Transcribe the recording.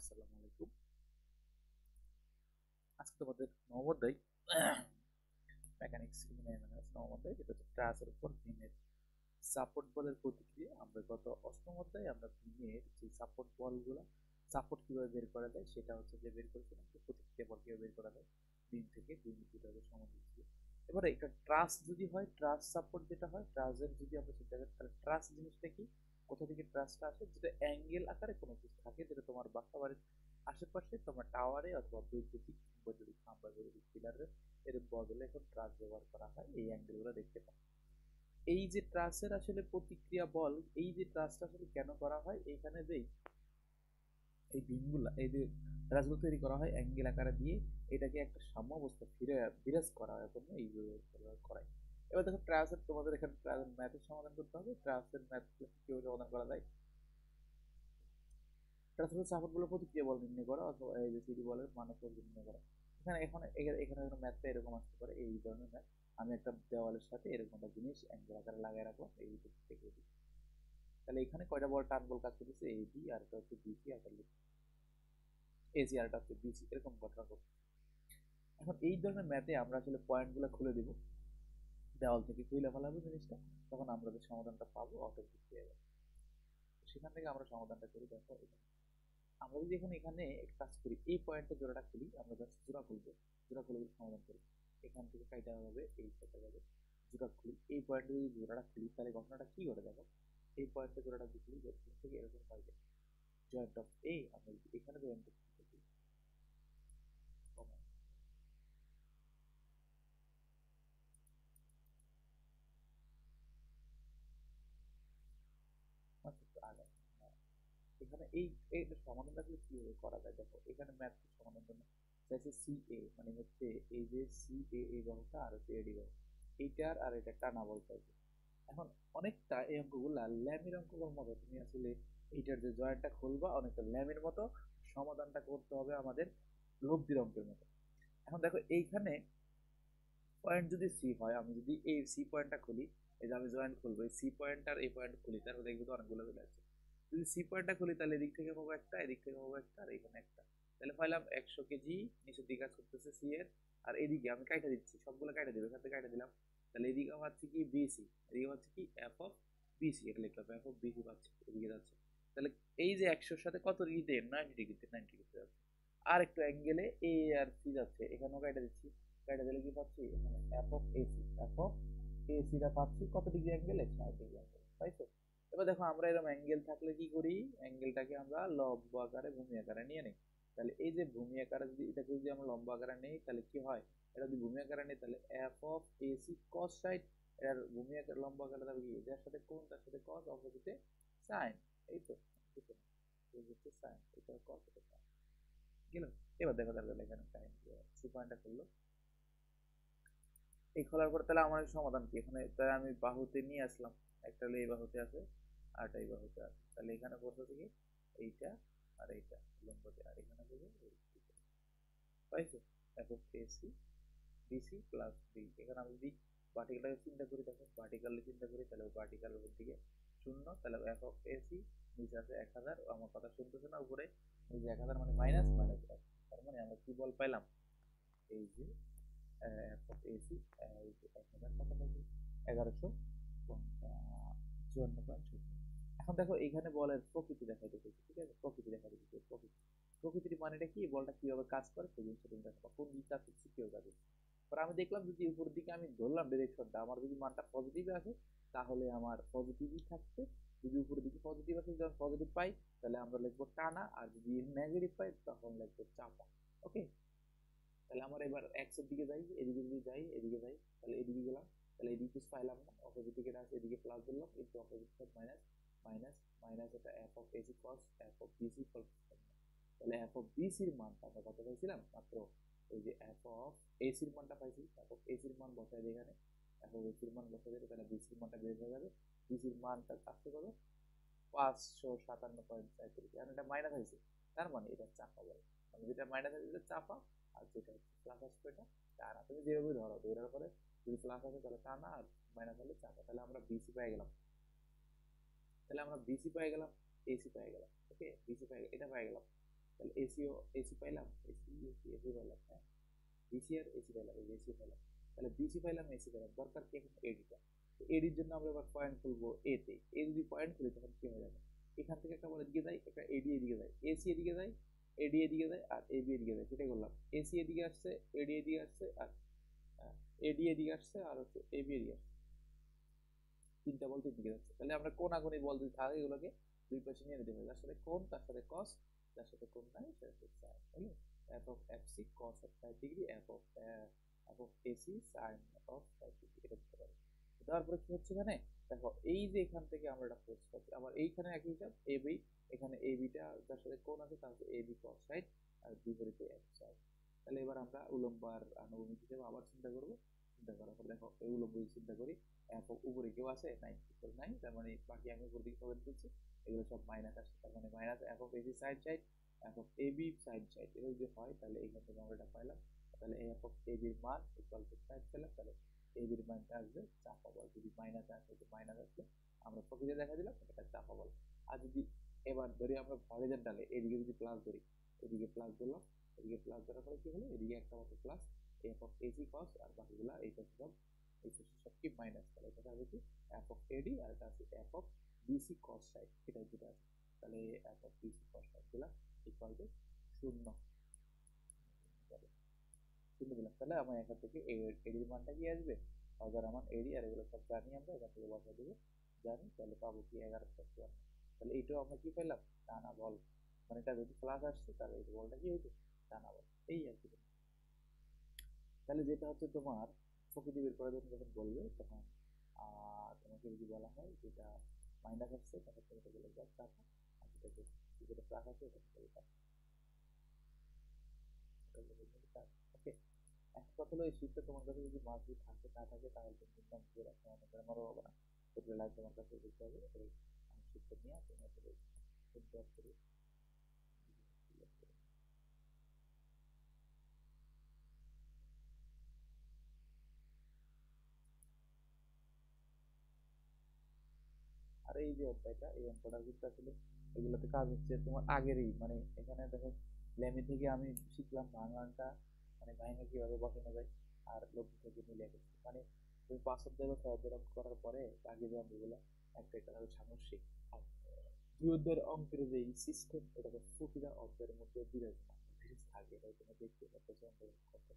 আসসালামু আলাইকুম। আজকে তোমাদের নবম অধ্যায় মেকানিক্স ইঞ্জিনিয়ারিং নবম অধ্যায়, যেটা হচ্ছে ট্রাসের উপর বিমের সাপোর্ট বলের প্রতিক্রিয়া। আমরা গত অষ্টম অধ্যায়ে আমরা বিমের যে সাপোর্ট বলগুলো সাপোর্ট কিভাবে বের করা যায় সেটা হচ্ছে যে বের করেছিলাম, যে প্রতিক্রিয়া বল কিভাবে বের করা যায় বিম থেকে। বিম দুটো সমাধান ছিল। এবারে একটা ট্রাস যদি হয়, ট্রাস সাপোর্ট যেটা হয়, ট্রাসের যদি আমরা চিন্তা করি তাহলে ট্রাস জিনিসটা কি, কোথা থেকে ট্রাসটা আসে, যেটা অ্যাঙ্গেল আকারে কোনো কিছু থাকে, যেটা তোমার বাসা বাড়ির আশেপাশে তোমার টাওয়ারে অথবা বৈদ্যুতিক খাম্বা বৈদ্যুতিক পিলারের এর বদলে এখন ট্রাস ব্যবহার করা হয় এই অ্যাঙ্গেলগুলো দেখতে পাই। এই যে ট্রাসের আসলে প্রতিক্রিয়া বল, এই যে ট্রাসটা আসলে কেন করা হয়, এইখানে যেই এই বিমগুলা, এই যে ট্রাসগুলো তৈরি করা হয় অ্যাঙ্গেল আকারে দিয়ে, এটাকে একটা সাম্য অবস্থা ফিরে বিরাজ করা হয় জন্য এইগুলো করায়। এবার দেখো ট্রাসের, তোমাদের এখানে ম্যাথের সমাধান করতে হবে। ট্রাসের ম্যাথ কিভাবে সমাধান করা যায়, ট্রান্সফার সাপোর্ট বলে প্রতিক্রিয়া বল নির্ণয় করা অথবা এই যে সিডি বলের মানক বল নির্ণয় করা। এখানে ম্যাথটা এরকম আসতে পারে, এই ধরনের ম্যাথ। আমি একটা দেওয়ালের সাথে এরকম একটা জিনিস অ্যাঙ্গেল আকারে লাগিয়ে রাখলাম, এই থেকে তাহলে এখানে কয়টা বল টান বল কাজ করতেছে, এই বি আর এটা হচ্ছে বিসি আর এসি আর এটা হচ্ছে বিসি, এরকম ঘটনা ঘটছে। এখন এই ধরনের ম্যাথে আমরা আসলে পয়েন্টগুলো খুলে দিব, দেওয়াল থেকে খুলে ফেলাবো জিনিসটা, তখন আমরা যে সমাধানটা পাবো অটোমেটিক পেয়ে যাবো। সেখান থেকে আমরা সমাধানটা করি। দেখো আমরা যদি এখন এখানে একটা কাজ করি, এই পয়েন্টে জোড়াটা খুলি, আমরা জাস্ট জোড়া খুলবো, জোড়া খুলে সমাধান করি। এখান থেকে কাইটা হবে, এই কাটা যাবে, জোড়া খুলি, এই পয়েন্টে যদি জোড়াটা খুলি তাহলে ঘটনাটা কি ঘটে দেখো। এই পয়েন্টে জোড়াটা যদি খুলি থেকে এরকম পাই যায় জয়েন্ট অফ এ, আমরা যদি এখানে জয়েন্ট অফ আগে, এখানে এই সমাধানটা কিভাবে করা যায় দেখো। এখানে ম্যাথ সমাধান জন্য চাইছে সি এ, মানে হচ্ছে এই যে সি এ এই বাহুটা আর হচ্ছে এডি বাহু, এইটার আর এটা টানা বল চাইছে। এখন অনেকটা এই অঙ্কগুলা ল্যামের অঙ্কগুলোর মতো, তুমি আসলে এইটার যে জয়েন্টটা খুলবা অনেকটা ল্যামের মতো সমাধানটা করতে হবে আমাদের লব্ধির অঙ্কের মতো। এখন দেখো এইখানে পয়েন্ট যদি সি হয়, আমি যদি এই সি পয়েন্টটা খুলি, এই যে আমি জয়েন্ট খুলবো, এই সি পয়েন্ট আর এই পয়েন্ট খুলি, তারপর দেখবো তো অনেকগুলো চলে আসছে। যদি সি পয়েন্টটা খুলি তাহলে এদিক থেকে পাবো একটা, এদিক থেকে পাবো একটা, আর এখানে একটা, তাহলে পাইলাম 100 কেজি নিচের দিকে কাজ করতেছে সি এর। আর এদিকে আমি কাইটা দিচ্ছি, সবগুলো কাইটা দিবে, এখান থেকে কাইটা দিলাম, তাহলে এদিকে পাচ্ছি কি বিসি, এদিকে পাচ্ছি কি এফ অফ বিসি, এটা লিখলাম এফ অফ বিসি পাচ্ছি, এদিকে যাচ্ছে। তাহলে এই যে 100-র সাথে কত ডিগ্রিতে, 90 ডিগ্রিতে, 90 ডিগ্রিতে যাচ্ছে। আর একটু অ্যাঙ্গেলে এ আর সি যাচ্ছে, এখানেও কাইটা দিচ্ছি, কাইটা দিলে কি পাচ্ছি, এখানে F of AC, F of এসিটা পাচ্ছি কত ডিগ্রি অ্যাঙ্গেলে, 60 ডিগ্রি অ্যাঙ্গেল, তাই তো। এবার দেখো আমরা এরকম অ্যাঙ্গেল থাকলে কি করি, অ্যাঙ্গেলটাকে আমরা লম্ব আকারে ভূমি আকারে নিয়ে নিই। তাহলে এই যে ভূমি আকারে যদি এটাকে যদি আমরা লম্ব আকারে নেই তাহলে কি হয়, এটা যদি ভূমি আকারে নেই তাহলে F of AC cos side, এর ভূমি আকারে লম্ব আকারে যাবে কি, যার সাথে কোণ তার সাথে কস, অপোজিটে সাইন, এই তো সাইন, এটা কস, এটা সাইন গেল। এবার দেখো তাহলে এখানে সাইন সি পয়েন্টটা করলো, এই খোলার পর তাহলে আমার সমাধান কি, এখানে তাহলে আমি বাহুতে নিয়ে আসলাম, একটা হলো এই বাহুতে আছে আরটা এই বাহুতে আছে, তাহলে এখানে পড়ছে কি এইটা আর এইটা লম্বতে, আর এখানে দেবো পাইছো F of AC BC plus B. এখানে আমি যদি ভার্টিক্যাল চিন্তা করি, দেখো ভার্টিক্যালি চিন্তা করি তাহলে ভার্টিক্যালের উপর দিকে শূন্য, তাহলে এফ অফ এসি নিচে আছে 1000, আমার কথা শুনতেছে না উপরে, এই যে 1000 মানে মাইনাস মাইনাস, তার মানে আমরা কি বল পাইলাম, এই যে এফ অফ এসি, এই যে 1000 কত পাইছি, 1154.7। এখন দেখো এখানে বলের প্রকৃতি দেখাই দিতেছে, ঠিক আছে, প্রকৃতি দেখা দিতেছে, প্রকৃতির মানেটা কি, বলটা কিভাবে কাজ করে সেই জিনিসটা তুমি দেখো, কোন দিক কাজ করছে কিভাবে কাজ করছে। পরে আমি দেখলাম যদি উপরের দিকে আমি ধরলাম ডিরেকশনটা, আমার যদি মানটা পজিটিভ আসে তাহলে আমার পজিটিভই থাকছে, যদি উপরের দিকে পজিটিভ আসে, যখন পজিটিভ পাই তাহলে আমরা লিখবো টানা, আর যদি নেগেটিভ পাই তখন লিখবো চাপা। ওকে, তাহলে আমার এবার এক্স এর দিকে যাই, এদিকে যদি যাই, এদিকে যাই, তাহলে এদিকে গেলাম, তাহলে এদিকে কিছু পাইলাম না, অপোজিট দিকে আছে, এদিকে প্লাস ধরলাম, কিন্তু opposite side minus, minus minus, এটা F of AC cos F of BC cos, তাহলে এফ অফ বিসির মানটা আমরা কত পাইছিলাম মাত্র, এই যে এফ অফ এসির মানটা পাইছি, এফ অফ এসির মান বসাই দিই এখানে, এফ অফ এসির মান বসাই দিলে তাহলে বিসির মানটা বের হয়ে যাবে, বিসির মানটা আসতে কত, 557.37, কারণ এটা মাইনাস হয়েছে, তার মানে এটা চাপা বলে, মানে যেটা মাইনাস আছে এটা চাপা, আর যেটা হচ্ছে প্লাস আসবে এটা টানা। তুমি যেভাবে ধরো, ধরার পরে যদি প্লাস আসে তাহলে টানা, আর মাইনাস হলে চাপা, তাহলে আমরা বিসি পেয়ে গেলাম, তাহলে আমরা বিসি পেয়ে গেলাম, এসি পেয়ে গেলাম, ওকে বিসি পেয়ে এটা পেয়ে গেলাম। তাহলে এসি পাইলাম, এসি পাইলাম, হ্যাঁ বিসি আর এসি পাইলাম, এই এসি পাইলাম। তাহলে বিসি পাইলাম, এসি পাইলাম, দরকার কি এখন এডিটা। এডির জন্য আমরা এবার পয়েন্ট খুলবো এ তে। এ যদি পয়েন্ট খুলি তখন কি হয়ে যাবে, এখান থেকে একটা বল এদিকে যায়, একটা এডি এদিকে যায়, এসি এদিকে যায়, এডি এদিকে যায়, আর এবি এদিকে যায়। সেটাই করলাম, এসি এদিকে আসছে, এডি এদিকে আসছে, আর এডি এদিকে আসছে, আর হচ্ছে এবি এদিকে আসছে, তিনটা বল তিন দিকে যাচ্ছে। তাহলে আমরা কোন আগুনে বল যদি থাকে এগুলোকে দুই পাশে নিয়ে নিতে পারি, যার সাথে কোন তার সাথে কস, যার সাথে কোন নাই তার সাথে সাইন। তাহলে F of F C cos of 5 degree, F of AC sine of 5 degree, এটা দিতে পারি। তারপরে কি হচ্ছে এখানে, দেখো এই যে এখান থেকে আমরা একটা ফোর্স পাচ্ছি, আবার এইখানে একই হিসাব এবি, এখানে এবিটা যার সাথে কোন আছে তার হচ্ছে এবি কস সাইড, আর বিপরীতে এফ সাইড। তাহলে এবার আমরা উলম্ব আর আনুভূমিক হিসেবে আবার চিন্তা করবো। চিন্তা করার পর দেখো এই উলম্ব চিন্তা করি, উপরে কেউ আছে নাই, নাই, তার মানে বাকি আমি উপর দিকে সবাই তুলছি, এগুলো সব মাইনাস আসছে, তার মানে minus F of AC side side, F of AB side side, এটা যদি হয় তাহলে এখান থেকে আমরা এটা পাইলাম। তাহলে এফ অফ এবির মান ইকুয়াল টু সাইড পেলাম। তাহলে এবির মানটা আসবে চাপা বল, যদি মাইনাস আসে, মাইনাস আসলে আমরা প্রকৃতি দেখা দিলাম এটা চাপা বল। আর যদি এবার ধরি আমরা হরিজন্টালে এদিকে যদি প্লাস ধরি, এদিকে প্লাস ধরলাম, এদিকে প্লাস ধরার পরে কি হলো, এদিকে একটা মতো প্লাস এফ অফ এসি কস, আর বাকিগুলা এই পাশে সব এই পাশে সব কি মাইনাস। তাহলে এটা হবে কি এফ অফ এডি, আর এটা আছে F of BC cos side, এটা যেটা আছে। তাহলে F of BC cos side দিলাম ইকুয়াল টু শূন্য, শূন্য দিলাম। তাহলে আমার এখান থেকে এডির মানটা কি আসবে, অজানা মান এডি, আর এগুলো সব জানি আমরা, এখান থেকে বসা দেবো জানি, তাহলে পাবো কি 11.1। তাহলে এইটাও আমরা কি পেলাম, টানা বল, মানে এটা যদি প্লাস আসছে তাহলে এই বলটা কি হয়েছে, টানা বল, এই আর কি। তাহলে যেটা হচ্ছে তোমার প্রকৃতি বের করার জন্য যখন বলবে তখন তোমাকে যদি বলা হয় যেটা মাইনাস আসছে তখন তুমি এটা বলে দাও টাকা, আর যেটাকে যেটা প্লাস আছে ওটা বলে দাও ওকে। এখন কথা হলো এই শীটটা তোমার কাছে যদি মার্ক থাকে না থাকে তাহলে তুমি চিন্তা করে রাখো, মনে করে মরো হবে না, তোর লাইফ তোমার কাছে দিতে হবে। এই শীটটা নিয়ে তুমি আসলে চিন্তা করে। আর এই যে অধ্যায়টা, এই অঙ্কটা কিন্তু আসলে এগুলোতে কাজ হচ্ছে তোমার আগেরই, মানে এখানে দেখো লেমি থেকে আমি শিখলাম ভাঙানটা, মানে ভাঙা কিভাবে বসানো যায়, আর লঘু থেকে মিলিয়ে গেছি, মানে তুমি 5 অধ্যায় বা 6 অধ্যায় অঙ্ক করার পরে আগে যে অঙ্কগুলো একটা একটা ধরো সামষ্টিক, আর 2 অধ্যায়ের অঙ্কের যে সিস্টেম এটাকে প্রতিটা অধ্যায়ের মধ্যে বিরাজমান থাকে, এটা তুমি দেখতে পাচ্ছ অঙ্ক করতেছে।